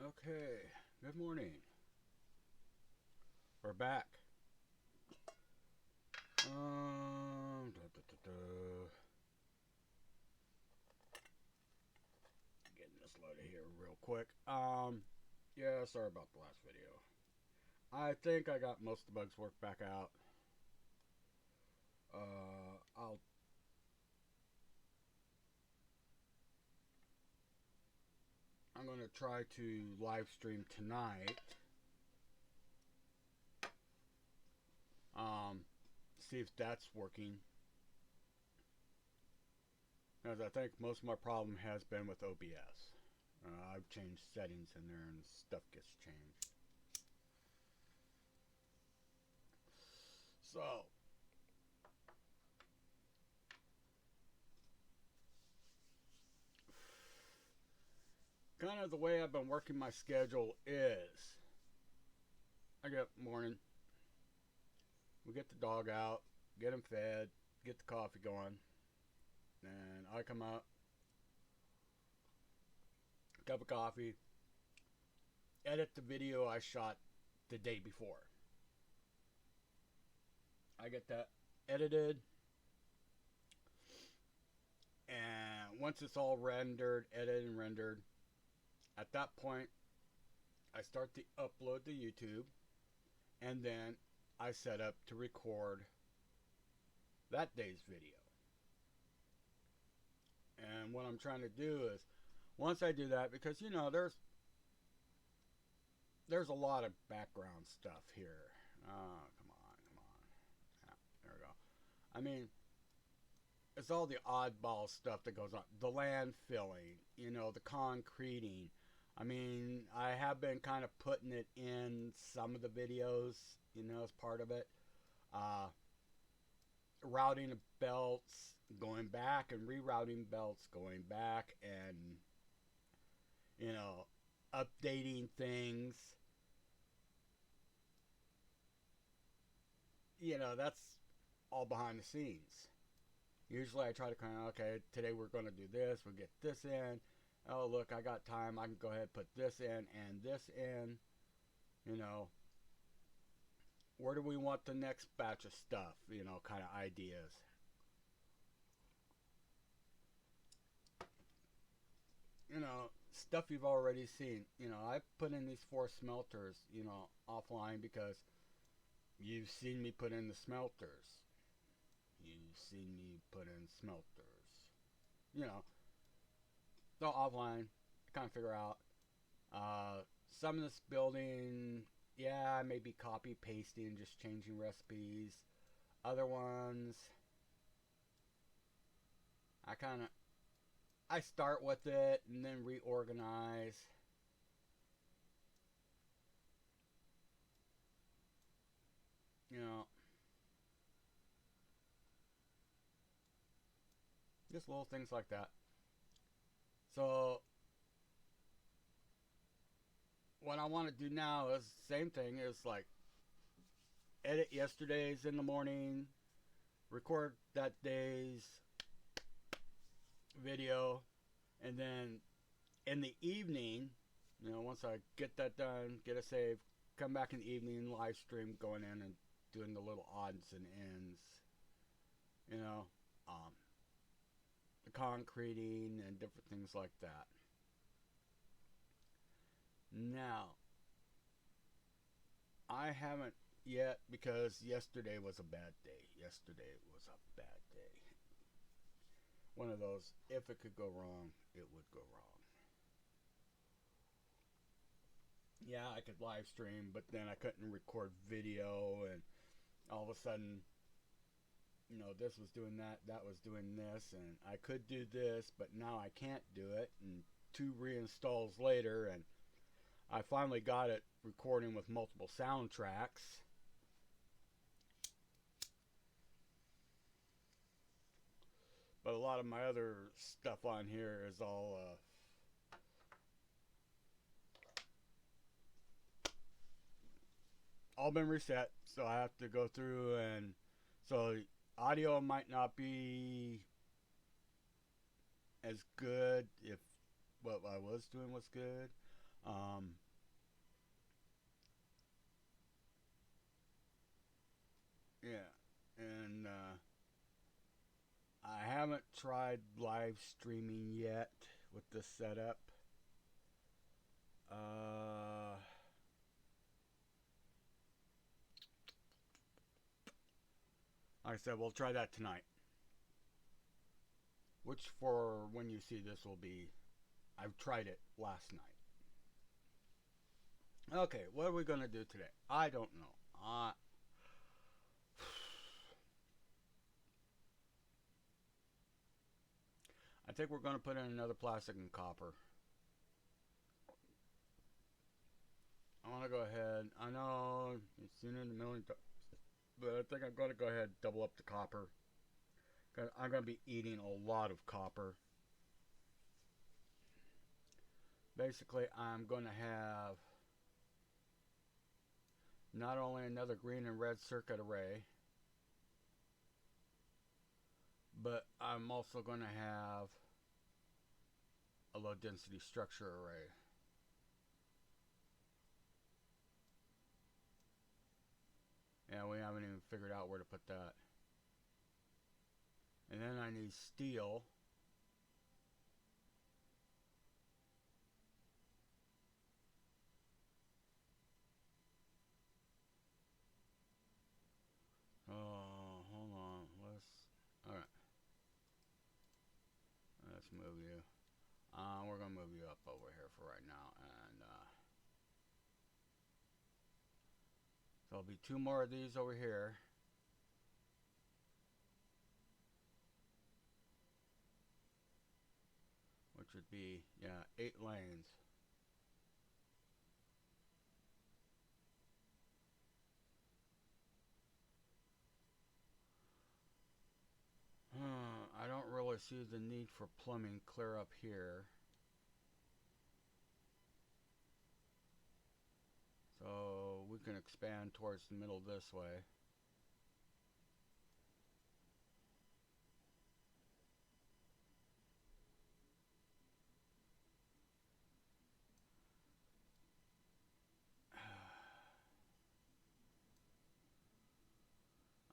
Okay, good morning. We're back. Da, da, da, da. Getting this loaded here real quick. Yeah, sorry about the last video. I think I got most of the bugs worked back out. I'll I'm gonna try to live stream tonight. Um, See if that's working. As I think most of my problem has been with OBS. I've changed settings in there and stuff gets changed. So, kind of the way I've been working my schedule is I get morning, we get the dog out, get him fed, get the coffee going, and I come out, cup of coffee, edit the video I shot the day before. I get that edited, and once it's all rendered, edited and rendered, at that point I start to upload to YouTube, and then I set up to record that day's video. And what I'm trying to do is, once I do that, because there's a lot of background stuff here. Come on, come on. Yeah, there we go. I mean, it's all the oddball stuff that goes on. The land filling, the concreting. I mean, I have been kind of putting it in some of the videos, as part of it. Uh, Routing of belts, going back and rerouting belts, going back and, updating things. That's all behind the scenes. Usually I try to kind of, okay, today we're going to do this, we'll get this in. Oh, look, I got time, I can go ahead and put this in and this in. Where do we want the next batch of stuff, kind of ideas. Stuff you've already seen. I put in these 4 smelters, offline because you've seen me put in the smelters. You've seen me put in smelters. You know, so offline, kind of figure out. Some of this building, yeah, I may be copy pasting, just changing recipes. Other ones, I start with it and then reorganize. You know, just little things like that. So what I want to do now is the same thing. Is like edit yesterday's in the morning, record that day's video, and then in the evening, once I get that done, get a save, come back in the evening, live stream, going in and doing the little odds and ends, you know, um, the concreting and different things like that. Now, I haven't yet because yesterday was a bad day. Yesterday was a bad day. One of those, if it could go wrong, it would go wrong. Yeah, I could live stream, but then I couldn't record video, and all of a sudden, this was doing that, that was doing this, and I could do this, but now I can't do it. And 2 reinstalls later, and I finally got it recording with multiple soundtracks. But a lot of my other stuff on here is all been reset, so I have to go through, and so audio might not be as good if what I was doing was good. Um, yeah, and I haven't tried live streaming yet with this setup. Uh, like I said, we'll try that tonight. Which, for when you see this, will be. I've tried it last night. Okay, what are we gonna do today? I don't know. I think we're gonna put in another plastic and copper. I want to go ahead. I know you've seen it in a million times, but I think I'm gonna go ahead and double up the copper. Cause I'm gonna be eating a lot of copper. Basically, I'm gonna have not only another green and red circuit array, but I'm also going to have a low density structure array. And we haven't even figured out where to put that. And then I need steel. Oh, hold on. Alright. Let's move you. We're going to move you up over here for right now. And so there'll be two more of these over here. Which would be, yeah, 8 lanes. I don't really see the need for plumbing clear up here. So we can expand towards the middle this way.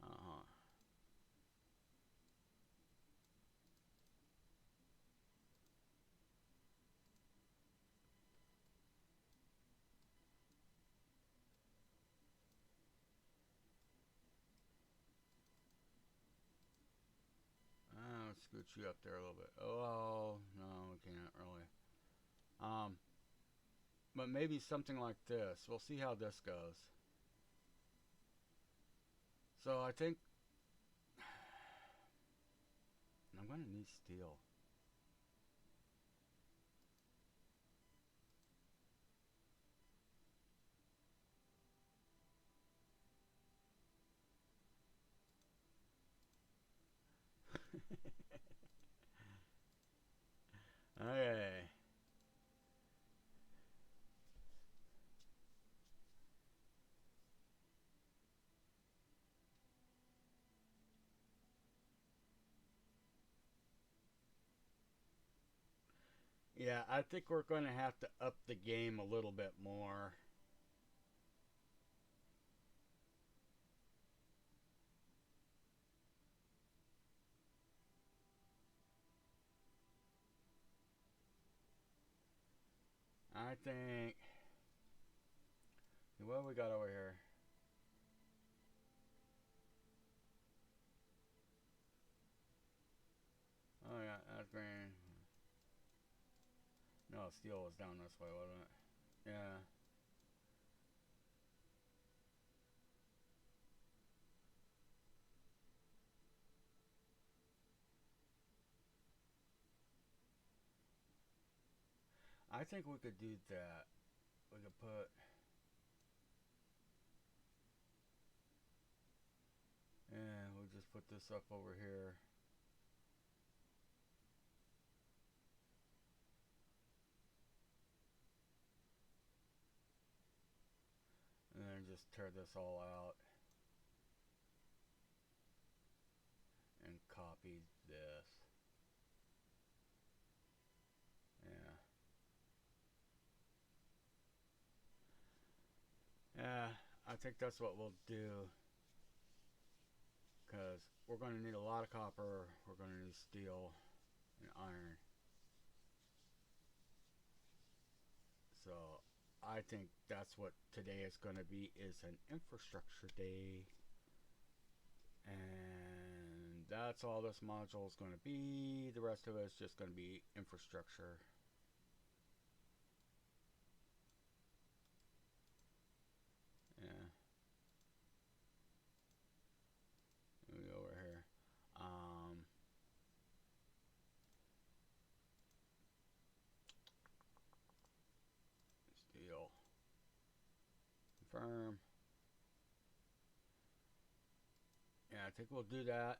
Uh-huh. Let's scoot you up there a little bit. Oh, no, we can't really. Um, but maybe something like this. We'll see how this goes. So I think I'm gonna need steel. Okay. Yeah, I think we're going to have to up the game a little bit more. I think. What we got over here? Oh yeah, that's green. No, steel was down this way, wasn't it? Yeah. I think we could do that. We could put. And we'll just put this up over here. And then just tear this all out. And copy this. Yeah. think that's what we'll do. Because we're going to need a lot of copper. We're going to need steel and iron. So I think that's what today is going to be, is an infrastructure day. And that's all this module is going to be. The rest of it is just going to be infrastructure. Yeah. Let me go over here. Steel. Confirm. Yeah, I think we'll do that.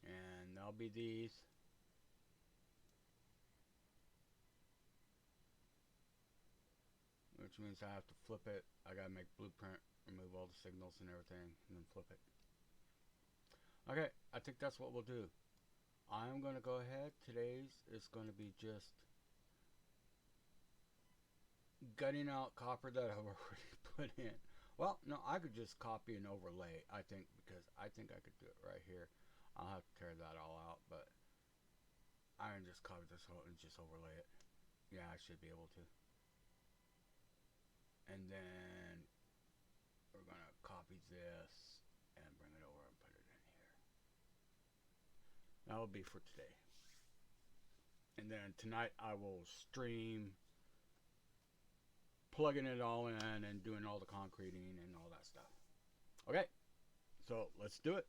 And that'll be these. Which means I have to flip it. I gotta make blueprint, remove all the signals and everything, and then flip it. Okay, I think that's what we'll do. I'm gonna go ahead. Today's is gonna be just gutting out copper that I've already put in. Well, no, I could just copy and overlay, I think, because I think I could do it right here. I'll have to tear that all out, but I can just copy this whole and just overlay it. Yeah, I should be able to. And then we're gonna copy this and bring it over and put it in here. That'll be for today. And then tonight I will stream plugging it all in and doing all the concreting and all that stuff. Okay, so let's do it.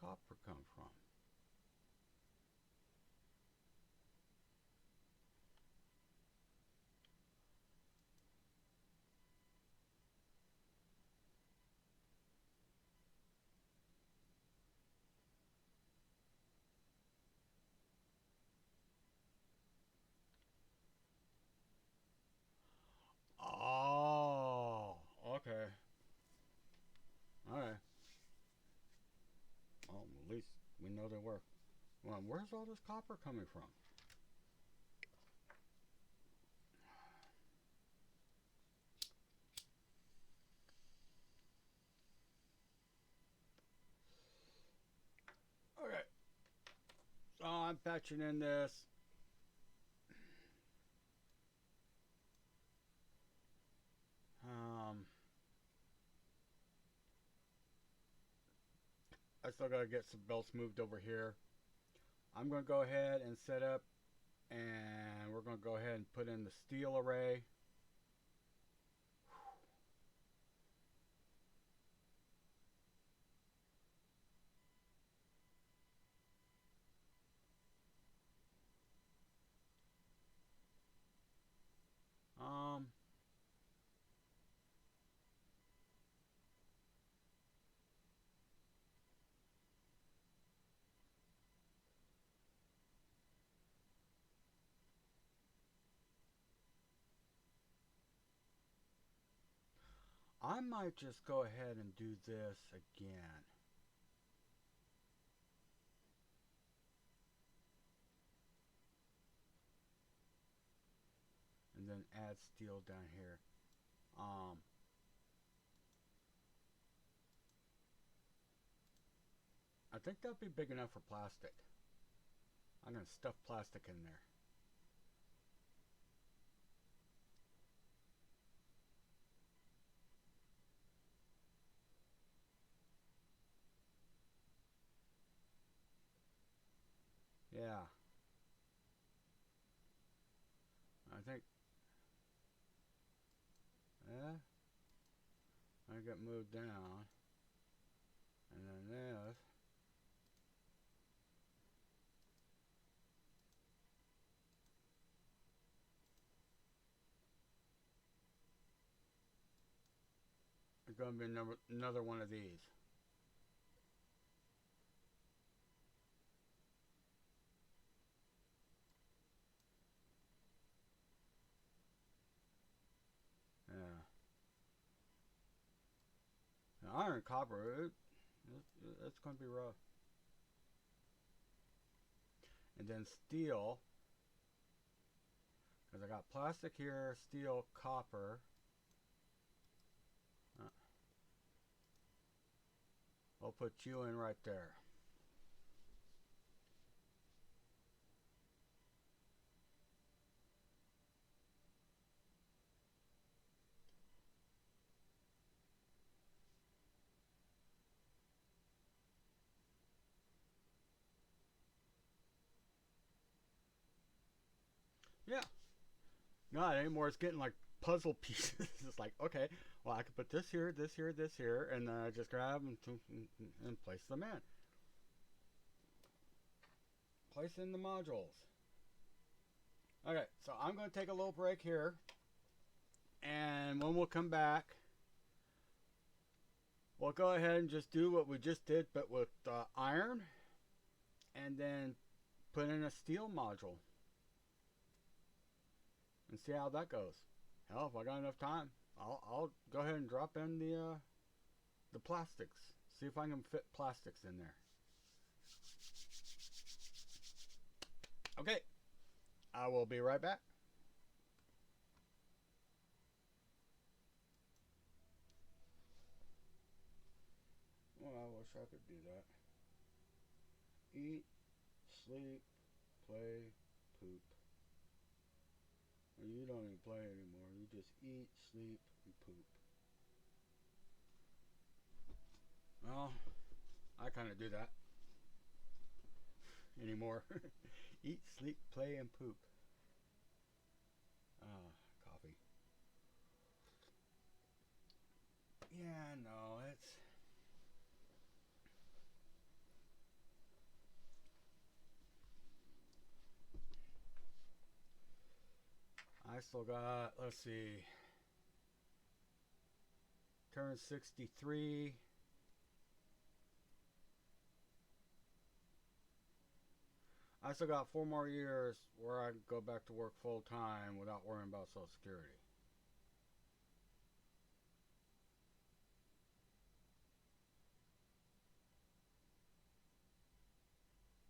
copper come from? Oh, okay. All right. Well, at least we know they work. Well, where's all this copper coming from? Okay. So I'm patching in this. Um, I still gotta get some belts moved over here. I'm gonna go ahead and set up, and we're gonna go ahead and put in the steel array. Um, I might just go ahead and do this again. And then add steel down here. I think that'll be big enough for plastic. I'm gonna stuff plastic in there. Yeah. I think, yeah, I get moved down. And then this. It's gonna be another one of these. Yeah. Now, iron copper, it's gonna be rough. And then steel, because I got plastic here, steel, copper. Uh, I'll put you in right there. Yeah. Not anymore. It's getting like puzzle pieces. It's like, okay, well, I could put this here, this here, this here, and then I just grab and place them in. Place in the modules. Okay, so I'm going to take a little break here. And when we'll come back, we'll go ahead and just do what we just did, but with iron. And then put in a steel module. And see how that goes. Hell, if I got enough time, I'll go ahead and drop in the plastics. See if I can fit plastics in there. Okay, I will be right back. Well, I wish I could do that. Eat, sleep, play, poop. Well, you don't even play anymore. You just eat, sleep, and poop. Well, I kind of do that anymore. Eat, sleep, play, and poop. Coffee. Yeah, no, it's still got, let's see, turn 63. I still got 4 more years where I can go back to work full time without worrying about Social Security.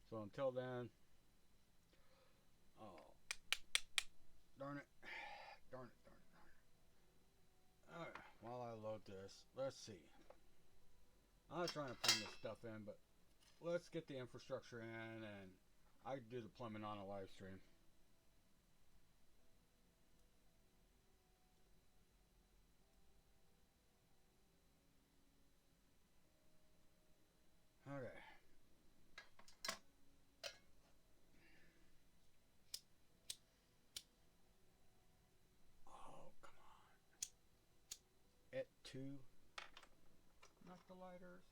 So until then, oh, darn it, darn it, darn it, darn it. Alright, while I load this, let's see. I'm not trying to plumb this stuff in, but let's get the infrastructure in, and I can do the plumbing on a live stream. Okay. Oh, come on. At 2. Not the lighters.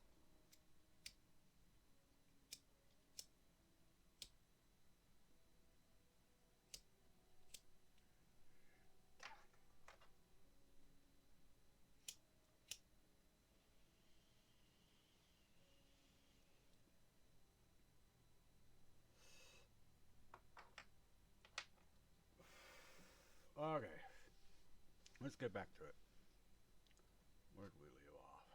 Okay. Let's get back to it. Where did we leave off?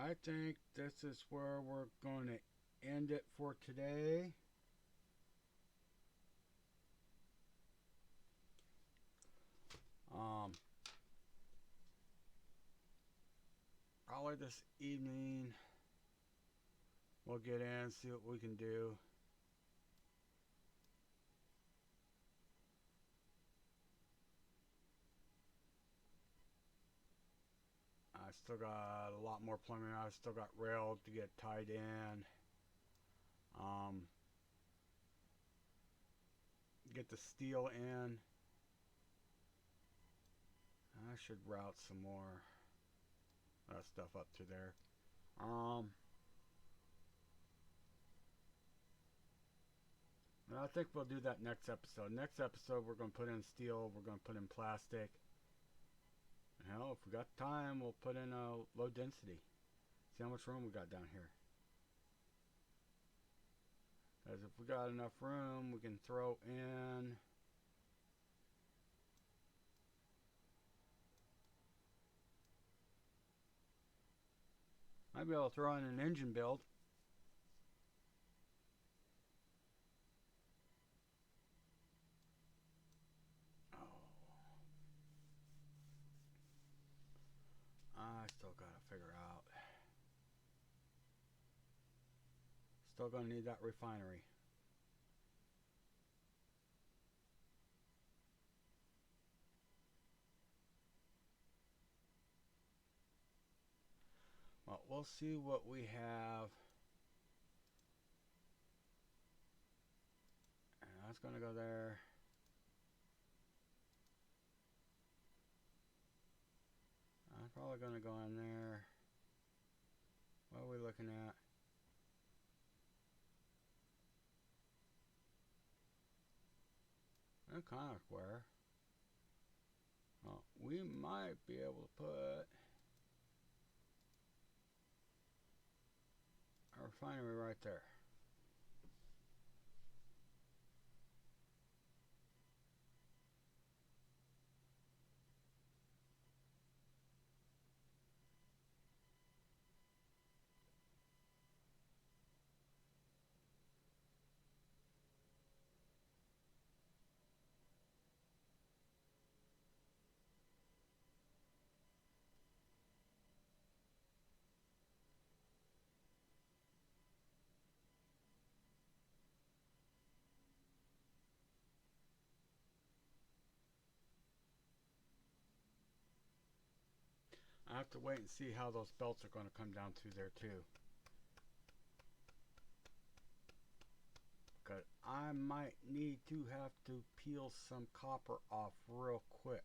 I think this is where we're going to end it for today. Probably this evening we'll get in, see what we can do. I still got a lot more plumbing. I still got rail to get tied in. Get the steel in. I should route some more stuff up to there. And I think we'll do that next episode. Next episode, we're going to put in steel. We're going to put in plastic. Hell, if we got time, we'll put in a low density. See how much room we got down here. Because if we got enough room, we can throw in... Might be able to throw in an engine build. I still gotta figure out. Still gonna need that refinery. Well, we'll see what we have. And that's gonna go there. I'm probably gonna go in there. What are we looking at? They're kind of square. Well, we might be able to put a refinery right there. I have to wait and see how those belts are going to come down through there too. Because I might need to have to peel some copper off real quick.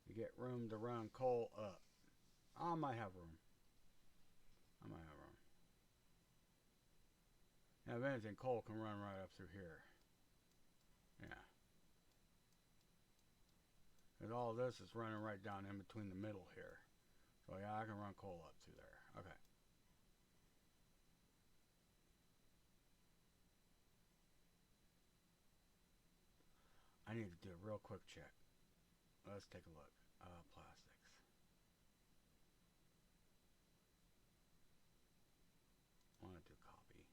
To get room to run coal up. I might have room. Now, if anything, coal can run right up through here. Yeah. Because all this is running right down in between the middle here. So yeah, I can run coal up through there. Okay. I need to do a real quick check. Let's take a look. Plastics. I want to do copy.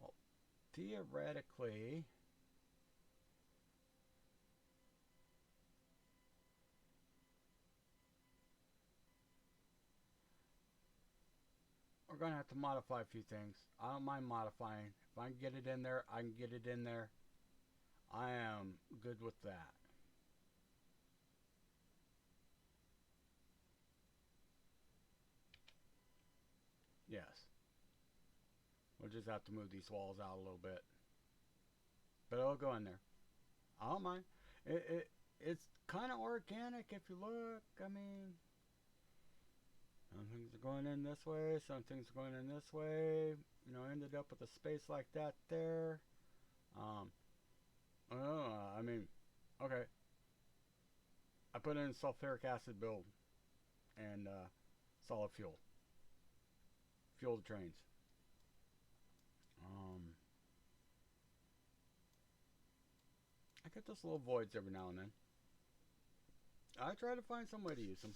Well, theoretically, we're going to have to modify a few things. I don't mind modifying. If I can get it in there, I can get it in there. I am good with that. Yes. We'll just have to move these walls out a little bit. But it'll go in there. I don't mind. It's kind of organic if you look. I mean, some things are going in this way, some things are going in this way. You know, ended up with a space like that there. I mean, okay. I put in sulfuric acid build and solid fuel. Fuel the trains. I get those little voids every now and then. I try to find some way to use them.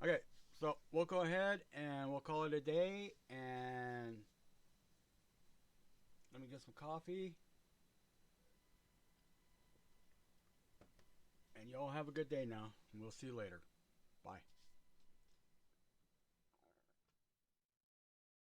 Okay, so we'll go ahead and we'll call it a day. And let me get some coffee. And y'all have a good day now. We'll see you later. Bye.